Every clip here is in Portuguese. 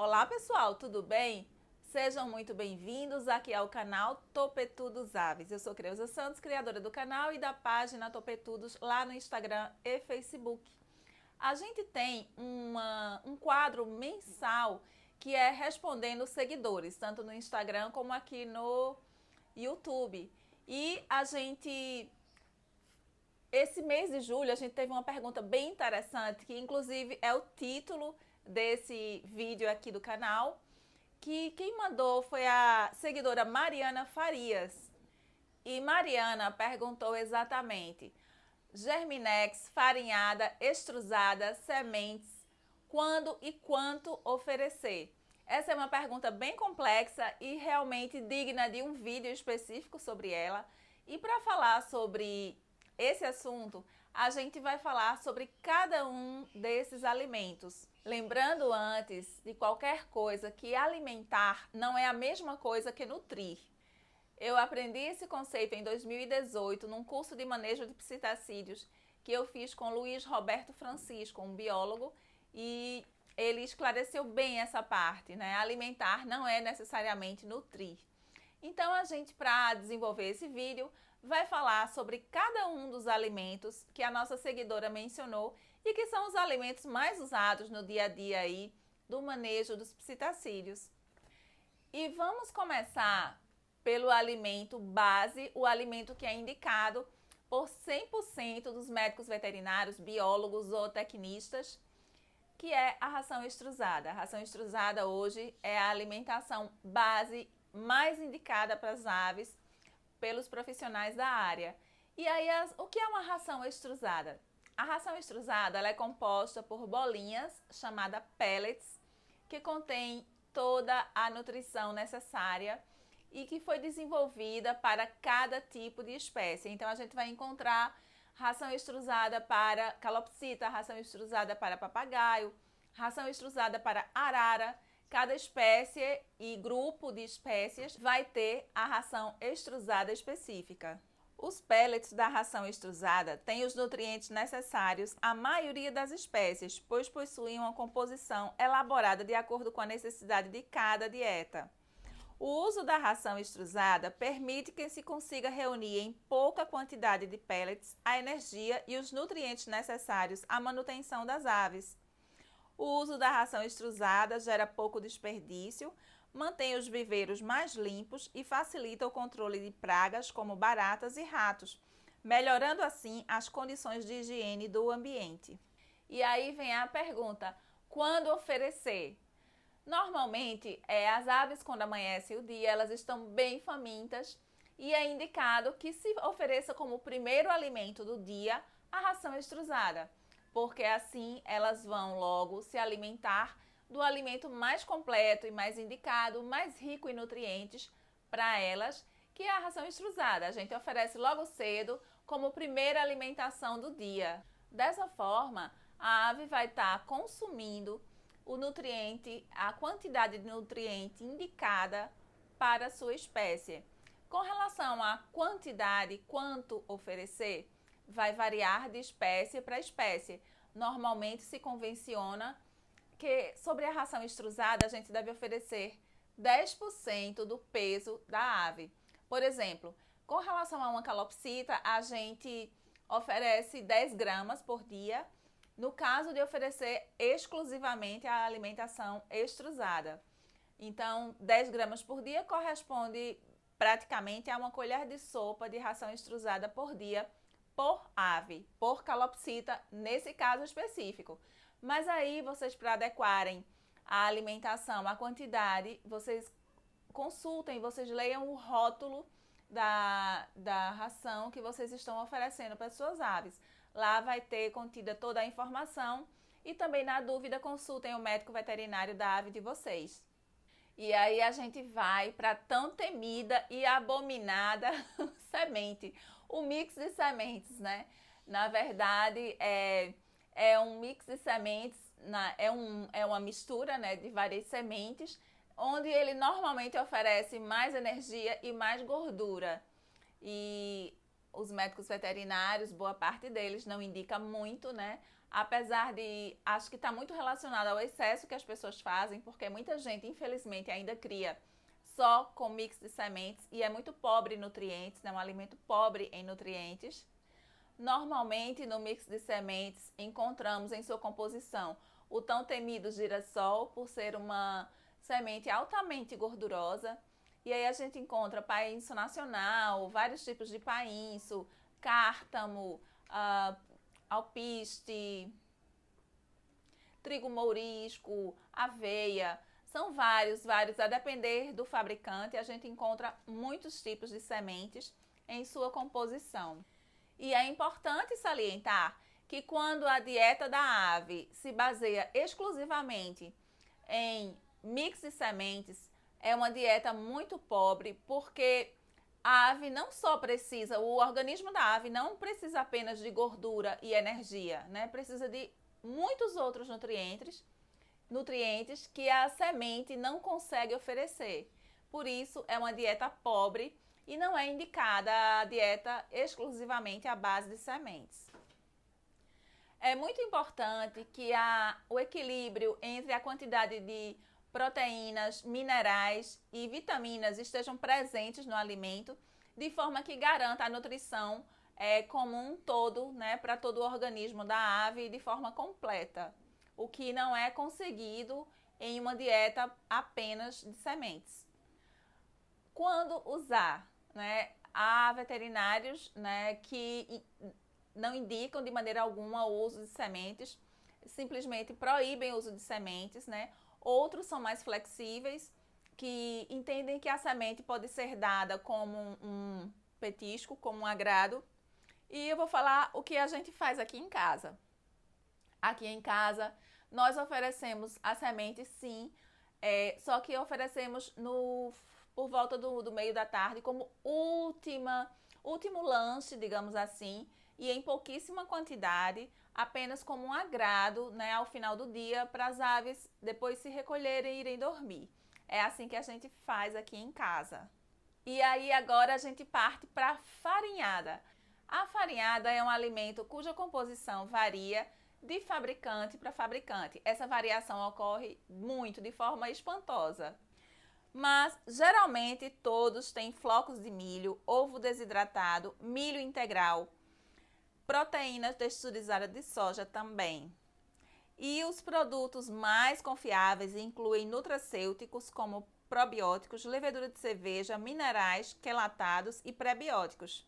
Olá pessoal, tudo bem? Sejam muito bem-vindos aqui ao canal Topetudos Aves. Eu sou Creuza Santos, criadora do canal e da página Topetudos lá no Instagram e Facebook. A gente tem um quadro mensal que é respondendo seguidores, tanto no Instagram como aqui no YouTube. E esse mês de julho, a gente teve uma pergunta bem interessante, que inclusive é o título desse vídeo aqui do canal, que quem mandou foi a seguidora Mariana Farias. E Mariana perguntou exatamente: Germinex, farinhada, extrusada, sementes, quando e quanto oferecer? Essa é uma pergunta bem complexa e realmente digna de um vídeo específico sobre ela. E para falar sobre esse assunto, a gente vai falar sobre cada um desses alimentos. Lembrando antes de qualquer coisa que alimentar não é a mesma coisa que nutrir. Eu aprendi esse conceito em 2018 num curso de manejo de psitacídeos que eu fiz com Luiz Roberto Francisco, um biólogo, e ele esclareceu bem essa parte, né? Alimentar não é necessariamente nutrir. Então a gente, para desenvolver esse vídeo, vai falar sobre cada um dos alimentos que a nossa seguidora mencionou e que são os alimentos mais usados no dia a dia aí do manejo dos psitacídeos. E vamos começar pelo alimento base, o alimento que é indicado por 100% dos médicos veterinários, biólogos, zootecnistas, que é a ração extrusada. A ração extrusada hoje é a alimentação base mais indicada para as aves pelos profissionais da área. E aí, o que é uma ração extrusada? A ração extrusada ela é composta por bolinhas, chamada pellets, que contém toda a nutrição necessária e que foi desenvolvida para cada tipo de espécie. Então, a gente vai encontrar ração extrusada para calopsita, ração extrusada para papagaio, ração extrusada para arara. Cada espécie e grupo de espécies vai ter a ração extrusada específica. Os pellets da ração extrusada têm os nutrientes necessários à maioria das espécies, pois possuem uma composição elaborada de acordo com a necessidade de cada dieta. O uso da ração extrusada permite que se consiga reunir em pouca quantidade de pellets a energia e os nutrientes necessários à manutenção das aves. O uso da ração extrusada gera pouco desperdício, mantém os viveiros mais limpos e facilita o controle de pragas como baratas e ratos, melhorando assim as condições de higiene do ambiente. E aí vem a pergunta: quando oferecer? Normalmente, as aves, quando amanhece o dia, elas estão bem famintas e é indicado que se ofereça como primeiro alimento do dia a ração extrusada, porque assim elas vão logo se alimentar do alimento mais completo e mais indicado, mais rico em nutrientes para elas, que é a ração extrusada. A gente oferece logo cedo como primeira alimentação do dia. Dessa forma, a ave vai estar consumindo o nutriente, a quantidade de nutriente indicada para a sua espécie. Com relação à quantidade, quanto oferecer, vai variar de espécie para espécie. Normalmente se convenciona que sobre a ração extrusada a gente deve oferecer 10% do peso da ave. Por exemplo, com relação a uma calopsita, a gente oferece 10 gramas por dia, no caso de oferecer exclusivamente a alimentação extrusada. Então, 10 gramas por dia corresponde praticamente a uma colher de sopa de ração extrusada por dia por ave, por calopsita, nesse caso específico. Mas aí, vocês, para adequarem a alimentação, a quantidade, vocês consultem, vocês leiam o rótulo da ração que vocês estão oferecendo para as suas aves. Lá vai ter contida toda a informação e também, na dúvida, consultem o médico veterinário da ave de vocês. E aí a gente vai para a tão temida e abominada semente, o mix de sementes, né? Na verdade, é um mix de sementes, é uma mistura, né, de várias sementes, onde ele normalmente oferece mais energia e mais gordura. E os médicos veterinários, boa parte deles não indica muito, né, apesar de, acho que está muito relacionado ao excesso que as pessoas fazem, porque muita gente, infelizmente, ainda cria só com mix de sementes e é muito pobre em nutrientes, é um alimento pobre em nutrientes. Normalmente, no mix de sementes, encontramos em sua composição o tão temido girassol, por ser uma semente altamente gordurosa. E aí a gente encontra painço nacional, vários tipos de painço, cártamo, alpiste, trigo mourisco, aveia. São vários. A depender do fabricante, a gente encontra muitos tipos de sementes em sua composição. E é importante salientar que quando a dieta da ave se baseia exclusivamente em mix de sementes, é uma dieta muito pobre, porque a ave não só precisa, o organismo da ave não precisa apenas de gordura e energia, né? Precisa de muitos outros nutrientes que a semente não consegue oferecer. Por isso, é uma dieta pobre e não é indicada a dieta exclusivamente à base de sementes. É muito importante que o equilíbrio entre a quantidade de proteínas, minerais e vitaminas estejam presentes no alimento, de forma que garanta a nutrição como um todo, né, para todo o organismo da ave de forma completa, o que não é conseguido em uma dieta apenas de sementes. Quando usar, né, há veterinários, né, que não indicam de maneira alguma o uso de sementes, simplesmente proíbem o uso de sementes, né? Outros são mais flexíveis, que entendem que a semente pode ser dada como um petisco, como um agrado. E eu vou falar o que a gente faz aqui em casa. Aqui em casa, nós oferecemos a semente, sim, só que oferecemos por volta do meio da tarde como último lanche, digamos assim, e em pouquíssima quantidade, apenas como um agrado, né, ao final do dia, para as aves depois se recolherem e irem dormir. É assim que a gente faz aqui em casa. E aí agora a gente parte para a farinhada. A farinhada é um alimento cuja composição varia de fabricante para fabricante. Essa variação ocorre muito, de forma espantosa. Mas geralmente todos têm flocos de milho, ovo desidratado, milho integral, proteínas texturizadas de soja também. E os produtos mais confiáveis incluem nutracêuticos como probióticos, levedura de cerveja, minerais, quelatados e prebióticos.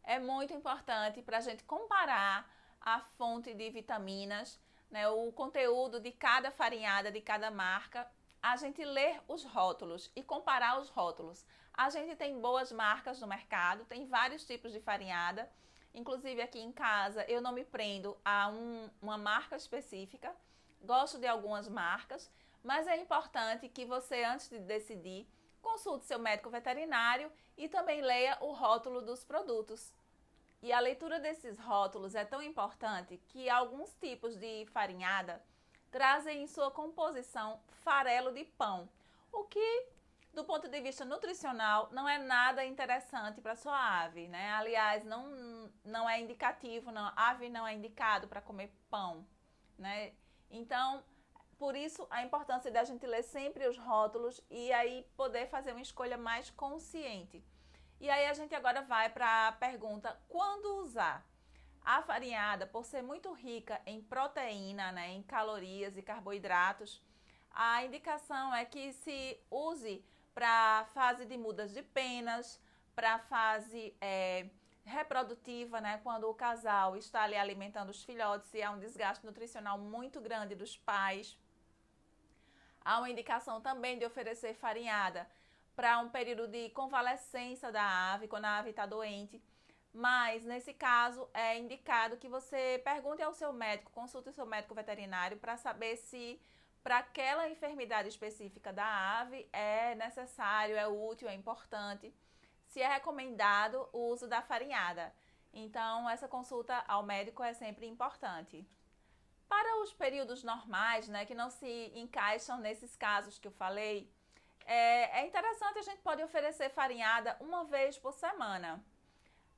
É muito importante para a gente comparar a fonte de vitaminas, né, o conteúdo de cada farinhada, de cada marca, a gente ler os rótulos e comparar os rótulos. A gente tem boas marcas no mercado, tem vários tipos de farinhada. Inclusive aqui em casa eu não me prendo a uma marca específica, gosto de algumas marcas, mas é importante que você, antes de decidir, consulte seu médico veterinário e também leia o rótulo dos produtos. E a leitura desses rótulos é tão importante que alguns tipos de farinhada trazem em sua composição farelo de pão, o que, do ponto de vista nutricional, não é nada interessante para sua ave, né? Aliás, não é indicativo, a ave não é indicado para comer pão, né? Então, por isso a importância da gente ler sempre os rótulos e aí poder fazer uma escolha mais consciente. E aí a gente agora vai para a pergunta: quando usar? A farinhada, por ser muito rica em proteína, né, em calorias e carboidratos, a indicação é que se use para fase de mudas de penas, para fase reprodutiva, né, quando o casal está ali alimentando os filhotes e há um desgaste nutricional muito grande dos pais. Há uma indicação também de oferecer farinhada para um período de convalescença da ave, quando a ave está doente. Mas, nesse caso, é indicado que você pergunte ao seu médico, consulte o seu médico veterinário para saber se para aquela enfermidade específica da ave é necessário, é útil, é importante, se é recomendado o uso da farinhada. Então, essa consulta ao médico é sempre importante. Para os períodos normais, né, que não se encaixam nesses casos que eu falei, é interessante, a gente pode oferecer farinhada uma vez por semana.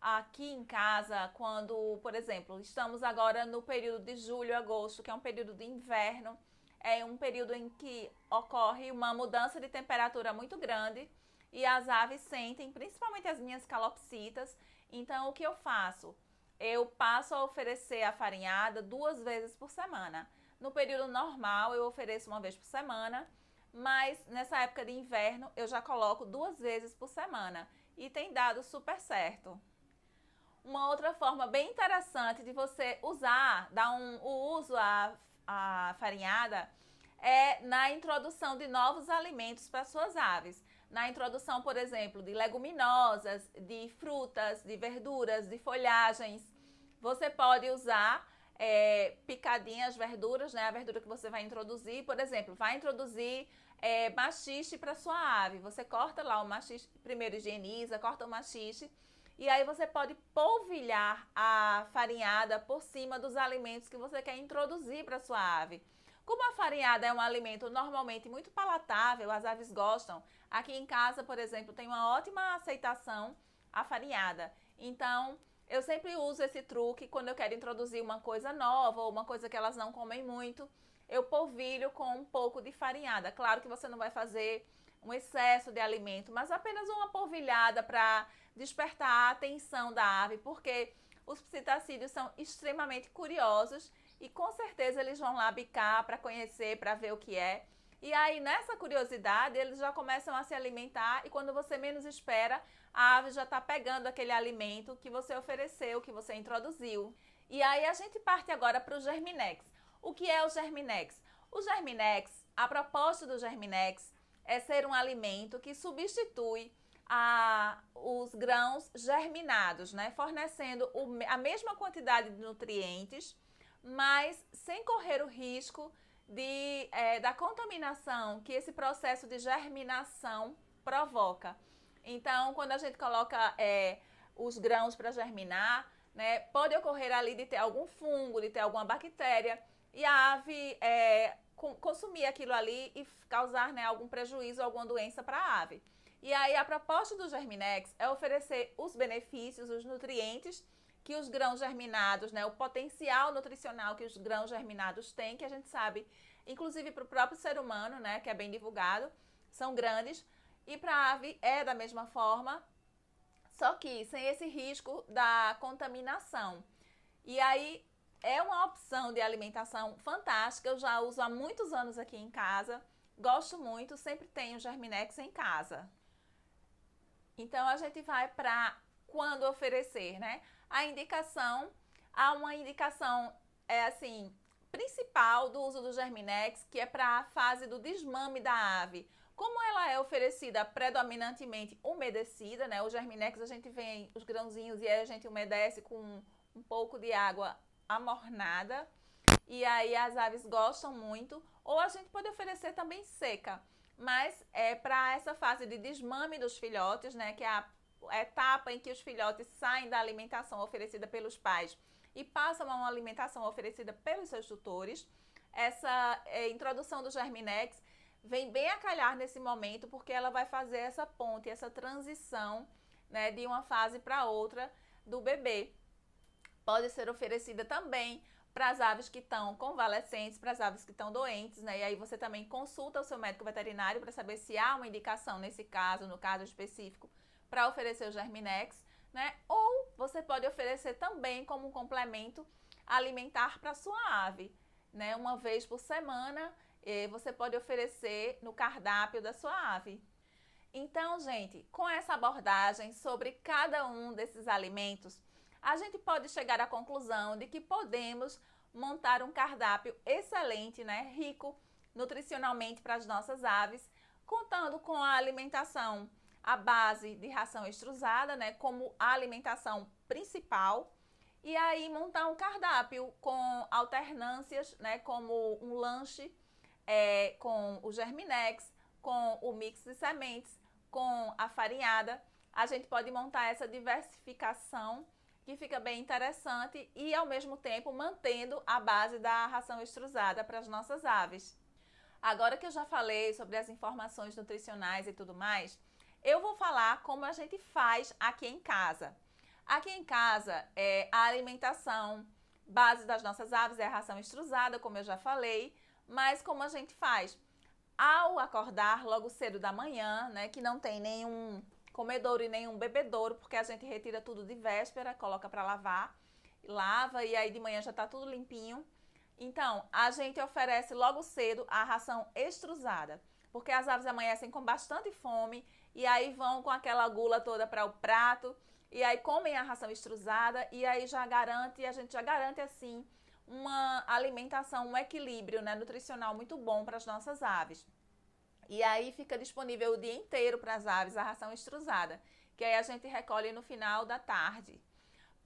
aqui em casa, quando, por exemplo, estamos agora no período de julho, agosto, que é um período de inverno, é um período em que ocorre uma mudança de temperatura muito grande e as aves sentem, principalmente as minhas calopsitas. Então, o que eu faço? Eu passo a oferecer a farinhada 2 vezes por semana. No período normal, eu ofereço 1 vez por semana, mas nessa época de inverno, eu já coloco 2 vezes por semana e tem dado super certo. Uma outra forma bem interessante de você usar, dar o uso à farinhada, é na introdução de novos alimentos para suas aves. Na introdução, por exemplo, de leguminosas, de frutas, de verduras, de folhagens. Você pode usar picadinhas verduras, né? A verdura que você vai introduzir, por exemplo, vai introduzir maxixe para sua ave. Você corta lá o maxixe, primeiro higieniza, corta o maxixe. E aí você pode polvilhar a farinhada por cima dos alimentos que você quer introduzir para sua ave. Como a farinhada é um alimento normalmente muito palatável, as aves gostam. Aqui em casa, por exemplo, tem uma ótima aceitação a farinhada. Então, eu sempre uso esse truque quando eu quero introduzir uma coisa nova ou uma coisa que elas não comem muito. Eu polvilho com um pouco de farinhada. Claro que você não vai fazer um excesso de alimento, mas apenas uma polvilhada para despertar a atenção da ave, porque os psitacídeos são extremamente curiosos e com certeza eles vão lá bicar para conhecer, para ver o que é. E aí, nessa curiosidade, eles já começam a se alimentar e quando você menos espera, a ave já está pegando aquele alimento que você ofereceu, que você introduziu. E aí a gente parte agora para o Germinex. O que é o Germinex? O Germinex, a proposta do Germinex é ser um alimento que substitui os grãos germinados, né? Fornecendo a mesma quantidade de nutrientes, mas sem correr o risco da contaminação que esse processo de germinação provoca. Então, quando a gente coloca os grãos para germinar, né, pode ocorrer ali de ter algum fungo, de ter alguma bactéria, e a ave consumir aquilo ali e causar, né, algum prejuízo, alguma doença para a ave. E aí a proposta do Germinex é oferecer os benefícios, os nutrientes que os grãos germinados, né, o potencial nutricional que os grãos germinados têm, que a gente sabe, inclusive para o próprio ser humano, né, que é bem divulgado, são grandes, e para a ave é da mesma forma, só que sem esse risco da contaminação. E aí é uma opção de alimentação fantástica, eu já uso há muitos anos aqui em casa, gosto muito, sempre tenho Germinex em casa. Então a gente vai para quando oferecer, né? Há uma indicação assim, principal do uso do Germinex, que é para a fase do desmame da ave. Como ela é oferecida predominantemente umedecida, né? O Germinex a gente vem os grãozinhos e a gente umedece com um pouco de água amornada. E aí as aves gostam muito. Ou a gente pode oferecer também seca. Mas é para essa fase de desmame dos filhotes, né? Que é a etapa em que os filhotes saem da alimentação oferecida pelos pais e passam a uma alimentação oferecida pelos seus tutores. Essa introdução do Germinex vem bem a calhar nesse momento, porque ela vai fazer essa ponte, essa transição, né, de uma fase para outra do bebê. Pode ser oferecida também para as aves que estão convalescentes, para as aves que estão doentes, né? E aí você também consulta o seu médico veterinário para saber se há uma indicação nesse caso, no caso específico, para oferecer o Germinex, né? Ou você pode oferecer também como um complemento alimentar para sua ave, né? 1 vez por semana, você pode oferecer no cardápio da sua ave. Então, gente, com essa abordagem sobre cada um desses alimentos, a gente pode chegar à conclusão de que podemos montar um cardápio excelente, né, rico nutricionalmente para as nossas aves, contando com a alimentação à base de ração extrusada, né, como a alimentação principal, e aí montar um cardápio com alternâncias, né, como um lanche com o Germinex, com o mix de sementes, com a farinhada. A gente pode montar essa diversificação que fica bem interessante e ao mesmo tempo mantendo a base da ração extrusada para as nossas aves. Agora que eu já falei sobre as informações nutricionais e tudo mais, eu vou falar como a gente faz aqui em casa. Aqui em casa, a alimentação base das nossas aves é a ração extrusada, como eu já falei, mas como a gente faz? Ao acordar logo cedo da manhã, né, que não tem nenhum comedouro e nenhum bebedouro, porque a gente retira tudo de véspera, coloca para lavar, lava e aí de manhã já está tudo limpinho. Então, a gente oferece logo cedo a ração extrusada, porque as aves amanhecem com bastante fome e aí vão com aquela gula toda para o prato e aí comem a ração extrusada e aí a gente já garante assim uma alimentação, um equilíbrio, né, nutricional muito bom para as nossas aves. E aí fica disponível o dia inteiro para as aves a ração extrusada, que aí a gente recolhe no final da tarde.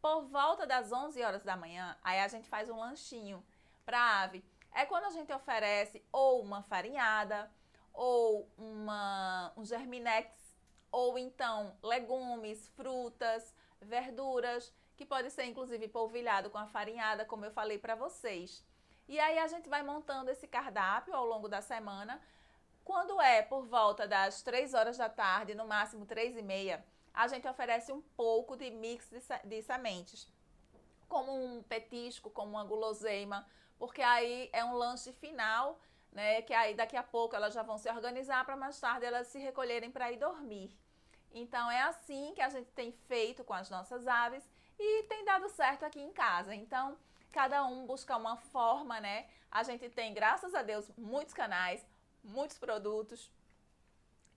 Por volta das 11 horas da manhã, aí a gente faz um lanchinho para a ave. É quando a gente oferece ou uma farinhada, ou um germinex, ou então legumes, frutas, verduras, que pode ser inclusive polvilhado com a farinhada, como eu falei para vocês. E aí a gente vai montando esse cardápio ao longo da semana. Quando é por volta das 3 horas da tarde, no máximo 3h30, a gente oferece um pouco de mix de sementes, como um petisco, como uma guloseima, porque aí é um lanche final, né? Que aí daqui a pouco elas já vão se organizar para mais tarde elas se recolherem para ir dormir. Então é assim que a gente tem feito com as nossas aves e tem dado certo aqui em casa. Então cada um busca uma forma, né? A gente tem, graças a Deus, muitos canais, muitos produtos,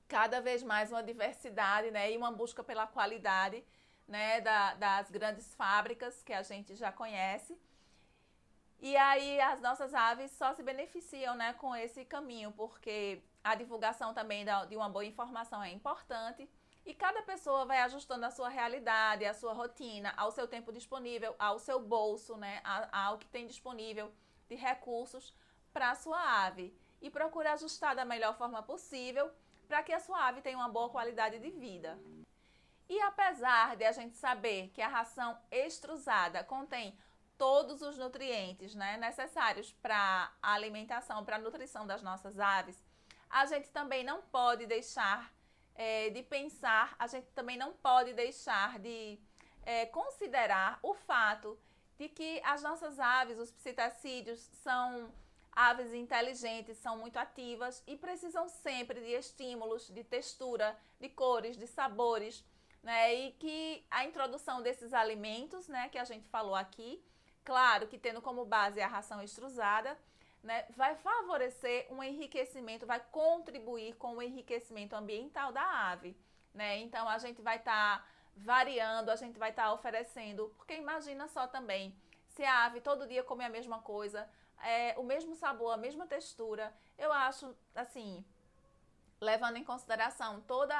cada vez mais uma diversidade, né? E uma busca pela qualidade, né? Das grandes fábricas que a gente já conhece. E aí as nossas aves só se beneficiam, né, com esse caminho, porque a divulgação também de uma boa informação é importante e cada pessoa vai ajustando a sua realidade, a sua rotina, ao seu tempo disponível, ao seu bolso, né, ao que tem disponível de recursos para a sua ave e procura ajustar da melhor forma possível para que a sua ave tenha uma boa qualidade de vida. E apesar de a gente saber que a ração extrusada contém todos os nutrientes, né, necessários para a alimentação, para a nutrição das nossas aves, a gente também não pode deixar de pensar, a gente também não pode deixar de considerar o fato de que as nossas aves, os psitacídeos, são aves inteligentes, são muito ativas e precisam sempre de estímulos, de textura, de cores, de sabores, né, e que a introdução desses alimentos, né, que a gente falou aqui, claro que tendo como base a ração extrusada, né, vai favorecer um enriquecimento, vai contribuir com o enriquecimento ambiental da ave, né? Então a gente vai estar variando, a gente vai estar oferecendo, porque imagina só também, se a ave todo dia come a mesma coisa, o mesmo sabor, a mesma textura, eu acho assim, levando em consideração toda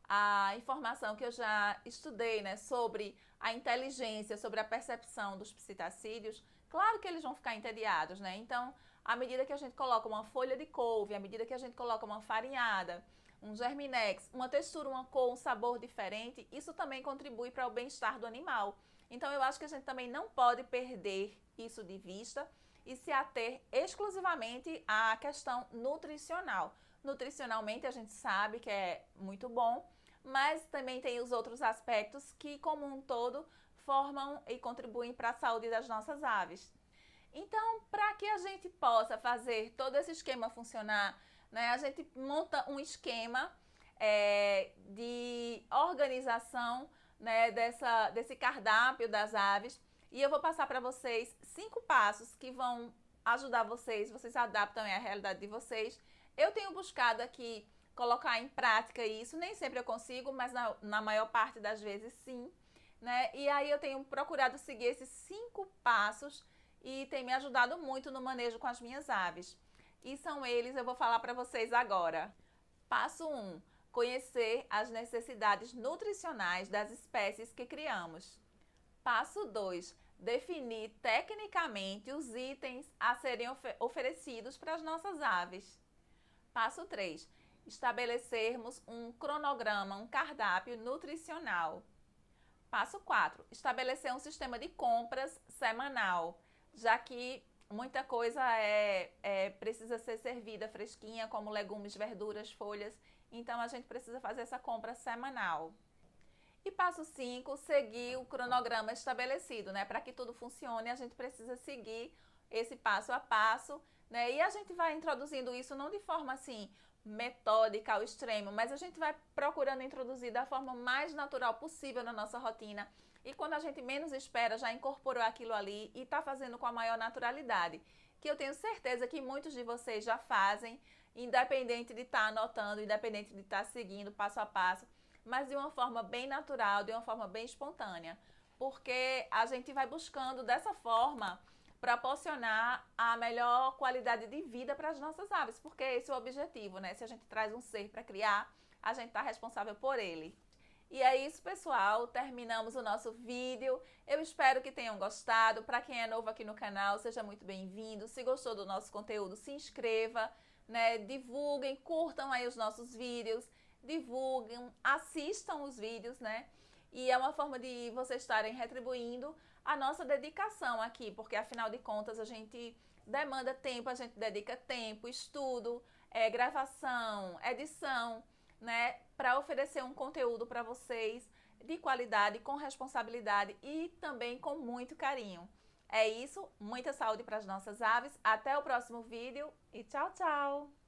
a informação que eu já estudei, né, sobre a inteligência, sobre a percepção dos psitacídeos, claro que eles vão ficar entediados, né? Então, à medida que a gente coloca uma folha de couve, à medida que a gente coloca uma farinhada, um germinex, uma textura, uma cor, um sabor diferente, isso também contribui para o bem-estar do animal. Então, eu acho que a gente também não pode perder isso de vista e se ater exclusivamente à questão nutricional. Nutricionalmente, a gente sabe que é muito bom, mas também tem os outros aspectos que, como um todo, formam e contribuem para a saúde das nossas aves. Então, para que a gente possa fazer todo esse esquema funcionar, né, a gente monta um esquema de organização, né, desse cardápio das aves. E eu vou passar para vocês 5 passos que vão ajudar vocês adaptam à realidade de vocês. Eu tenho buscado aqui colocar em prática isso, nem sempre eu consigo, mas na maior parte das vezes sim, né? E aí eu tenho procurado seguir esses 5 passos e tem me ajudado muito no manejo com as minhas aves. E são eles, eu vou falar para vocês agora. Passo 1, conhecer as necessidades nutricionais das espécies que criamos. Passo 2, definir tecnicamente os itens a serem oferecidos para as nossas aves. Passo 3, estabelecermos um cronograma, um cardápio nutricional. Passo 4, estabelecer um sistema de compras semanal, já que muita coisa precisa ser servida fresquinha, como legumes, verduras, folhas, então a gente precisa fazer essa compra semanal. E passo 5, seguir o cronograma estabelecido, né? Para que tudo funcione, a gente precisa seguir esse passo a passo, né? E a gente vai introduzindo isso não de forma assim metódica ao extremo, mas a gente vai procurando introduzir da forma mais natural possível na nossa rotina. E quando a gente menos espera, já incorporou aquilo ali e está fazendo com a maior naturalidade. Que eu tenho certeza que muitos de vocês já fazem, independente de estar anotando, independente de estar seguindo passo a passo, mas de uma forma bem natural, de uma forma bem espontânea. Porque a gente vai buscando dessa forma proporcionar a melhor qualidade de vida para as nossas aves, porque esse é o objetivo, né? Se a gente traz um ser para criar, a gente está responsável por ele. E é isso, pessoal. Terminamos o nosso vídeo. Eu espero que tenham gostado. Para quem é novo aqui no canal, seja muito bem-vindo. Se gostou do nosso conteúdo, se inscreva, né? Divulguem, curtam aí os nossos vídeos, divulguem, assistam os vídeos, né? E é uma forma de vocês estarem retribuindo a nossa dedicação aqui, porque afinal de contas a gente demanda tempo, a gente dedica tempo, estudo, gravação, edição, né, para oferecer um conteúdo para vocês de qualidade, com responsabilidade e também com muito carinho. É isso, muita saúde para as nossas aves, até o próximo vídeo e tchau, tchau!